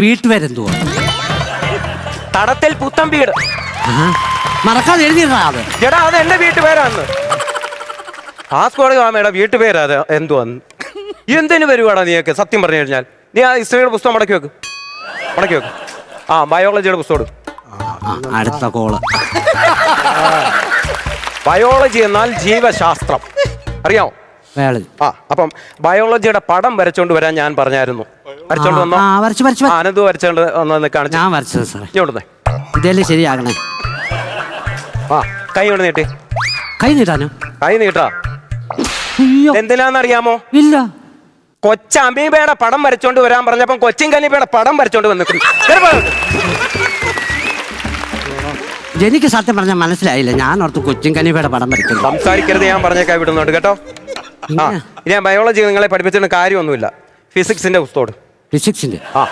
വീട്ടുപേരെന്തുവാ? തടത്തിൽ പുത്തൻ വീട്. മറക്കാതെ എഴുതിയതാ അത്. ചേട്ടാ അത് എന്റെ വീട്ടുപേരാന്ന്. കാസർഗോഡ് ഗാമയുടെ വീട്ടുപേരാ അത്. എന്തുവാന്ന് എന്തിനു വരുവാടാ നീയൊക്കെ? സത്യം പറഞ്ഞു കഴിഞ്ഞാൽ നീ ആ ഹിസ്റ്ററിയുടെ പുസ്തകം മടക്കി വെക്ക്. ആ ബയോളജിയുടെ പുസ്തകം. അടുത്ത കോള്. ബയോളജി എന്നാൽ ജീവശാസ്ത്രം, അറിയാമോ? ആ അപ്പം ബയോളജിയുടെ പടം വരച്ചോണ്ട് വരാൻ ഞാൻ പറഞ്ഞായിരുന്നു. വരച്ചോണ്ട് വന്നോ? അനന്ത് വരച്ചോണ്ട് വന്ന് കാണിച്ചു. ഞാൻ വരച്ചത് സാറേ. ഇങ്ങോട്ടേ ഇതല്ലേ ശരിയാകണേ. ആ കൈ കൊണ്ട് നീട്ടി. കൈ നീട്ടാനോ? കൈ നീട്ടാ. എന്തിനാന്നറിയാമോ? ഇല്ല. കൊച്ചമീബയുടെ പടം വരച്ചോണ്ട് വരാൻ പറഞ്ഞപ്പം കൊച്ചിൻ കനീബയുടെ പടം വരച്ചോണ്ട് വന്നിട്ടുണ്ട്. എനിക്ക് സത്യം പറഞ്ഞാൽ മനസ്സിലായില്ല. ഞാൻ ഓർത്ത് കൊച്ചിൻ കനീബയുടെ പടം വരയ്ക്കുന്നു. സംസാരിക്കരുത്, ഞാൻ പറഞ്ഞേക്കാ വിടുന്നുണ്ട് കേട്ടോ. ആ ഞാൻ ബയോളജി നിങ്ങളെ പഠിപ്പിച്ചിട്ട് കാര്യമൊന്നുമില്ല. ഫിസിക്സിന്റെ പുസ്തകം. ഫിസിക്സിന്റെ? ആ